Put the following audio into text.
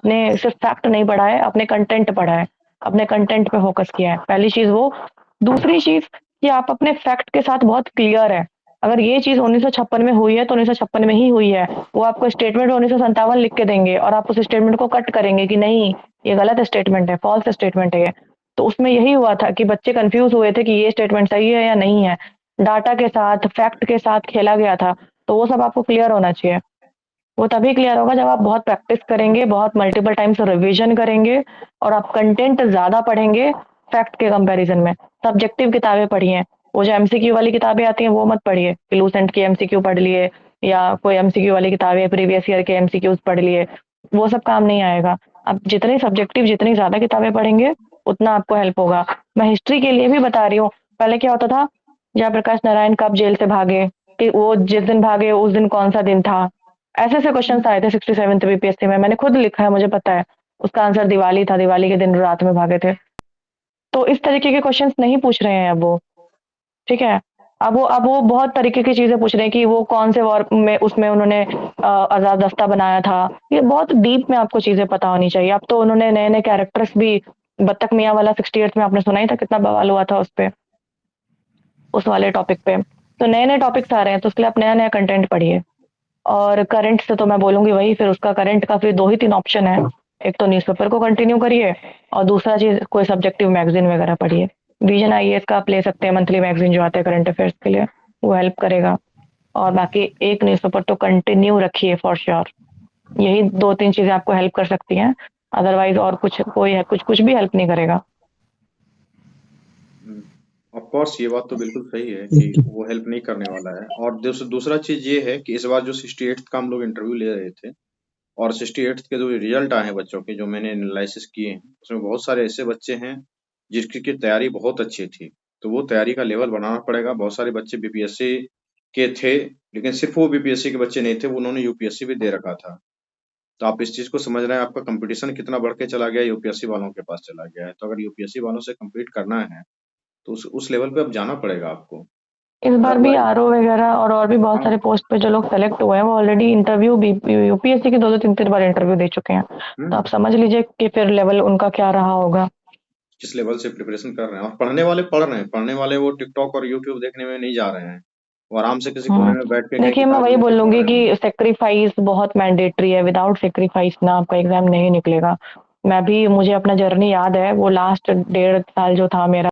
ने सिर्फ़ फैक्ट नहीं पढ़ा है, आपने कंटेंट पढ़ा है, अपने कंटेंट पे फ़ोकस किया है। पहली चीज़ वो, दूसरी चीज़ कि आप अपने फैक्ट के साथ बहुत क्लियर हैं। अगर ये चीज़ 1956 में हुई है, तो 1956 में ही हुई है। वो आपको स्टेटमेंट 1957 लिख के देंगे और आप उस स्टेटमेंट को कट करेंगे कि नहीं, ये गलत स्टेटमेंट है, फ़ॉल्स स्टेटमेंट है ये। तो उसमें यही हुआ था कि बच्चे कन्फ्यूज़ हुए थे कि ये स्टेटमेंट सही है या नहीं है। डाटा के साथ, फैक्ट के साथ खेला गया था, तो वो सब आपको क्लियर होना चाहिए। वो तभी क्लियर होगा जब आप बहुत प्रैक्टिस करेंगे, बहुत मल्टीपल टाइम्स रिविज़न करेंगे और आप कंटेंट ज़्यादा पढ़ेंगे फैक्ट के कंपैरिज़न में। सब्जेक्टिव किताबें पढ़िए, वो जो एमसीक्यू वाली किताबें आती हैं वो मत पढ़िए कि लूसेंट की एमसीक्यू पढ़ लिए या कोई एमसीक्यू वाली किताबें प्रीवियस ईयर के एमसीक्यूज़ पढ़ लिए, वो सब काम नहीं आएगा। आप जितनी सब्जेक्टिव जितनी ज़्यादा किताबें पढ़ेंगे, उतना आपको हेल्प होगा। मैं हिस्ट्री के लिए भी बता रही हूँ, पहले क्या होता था, जयप्रकाश नारायण कब जेल से भागे, कि वो जिस दिन भागे उस दिन कौन-सा दिन था? ऐसे-ऐसे क्वेश्चन्स आए थे 67th बीपीएससी में, मैंने खुद लिखा है, मुझे पता है। उसका आंसर दिवाली था, दिवाली के दिन रात में भागे थे। तो इस तरीके के क्वेश्चन्स नहीं पूछ रहे हैं अब वो, ठीक है? अब वो बहुत तरीके की चीज़ें पूछ रहे हैं कि वो कौन से वॉर में उसमें उन्होंने आज़ाद रास्ता बनाया था। ये बहुत डीप में आपको चीज़ें पता होनी चाहिए। अब तो उन्होंने नए-नए कैरेक्टर्स भी बत्तख मियाँ वाला 68th में आपने सुना ही था कितना बवाल हुआ था उसपे, उस वाले टॉपिक पे। तो नए-नए टॉपिक्स आ रहे हैं, तो उसके लिए आप नया-नया कंटेंट पढ़िए। और करंट से तो मैं बोलूँगी वही, फिर उसका करंट का फिर 2 ही 3 ऑप्शन है। एक तो न्यूज़पेपर को कंटिन्यू करिए और दूसरा चीज़ कोई सब्जेक्टिव मैगज़ीन वगैरह पढ़िए। विज़न आईएएस का आप ले सकते हैं, मंथली मैगज़ीन जो आता है करंट अफेयर्स के लिए, वो हेल्प करेगा। और बाकी एक न्यूज़पेपर तो कंटिन्यू रखिए फॉर श्योर। यही 2-3 चीज़ें आपको हेल्प कर सकती हैं, अदरवाइज़ और कुछ कोई है कुछ भी हेल्प नहीं करेगा। ऑफ कोर्स ये बात तो बिल्कुल सही है कि वो हेल्प नहीं करने वाला है। और दूसरा चीज ये है कि इस बार जो 68th का हम लोग इंटरव्यू ले रहे थे, और 68th के जो रिजल्ट आए हैं बच्चों के, जो मैंने एनालिसिस किए हैं, उसमें बहुत सारे ऐसे बच्चे हैं जिनकी की तैयारी बहुत अच्छी थी। तो वो तैयारी का लेवल बढ़ाना पड़ेगा। बहुत सारे बच्चे बीपीएससी के थे, लेकिन सिर्फ वो बीपीएससी के बच्चे नहीं थे, वो उन्होंने यूपीएससी भी दे रखा था। तो आप इस चीज को समझ रहे हैं, आपका कंपटीशन कितना बढ़ के चला गया, यूपीएससी वालों के पास चला गया है। तो अगर यूपीएससी वालों से कम्पीट करना है, तो उस लेवल पे अब जाना पड़ेगा आपको। इस बार भी अदरवाइज आरओ वगैरह और भी बहुत हाँ। सारे पोस्ट पे जो लोग सेलेक्ट हुए हैं, वो ऑलरेडी इंटरव्यू बी यूपीएससी के 2-2 3-3 बार इंटरव्यू दे चुके हैं। तो आप हम्म। समझ लीजिए कि फिर लेवल उनका क्या रहा होगा। किस लेवल से प्रिपरेशन कर रहे हैं। और पढ़ने वाले पढ़ रहे हैं, पढ़ने वाले वो टिकटॉक और यूट्यूब देखने में नहीं जा रहे हैं। वो आराम से किसी कोने हुँ। में बैठ के कहीं देखिए, मैं किताब वही लेके पढ़ बोलूँगी रहे कि होंगे। सैक्रिफाइस बहुत मैंडेटरी है, विदाउट सैक्रिफाइस ना आपका एग्ज़ाम नहीं निकलेगा। मैं भी मुझे अपना जर्नी याद है, वो लास्ट डेढ़ साल जो था मेरा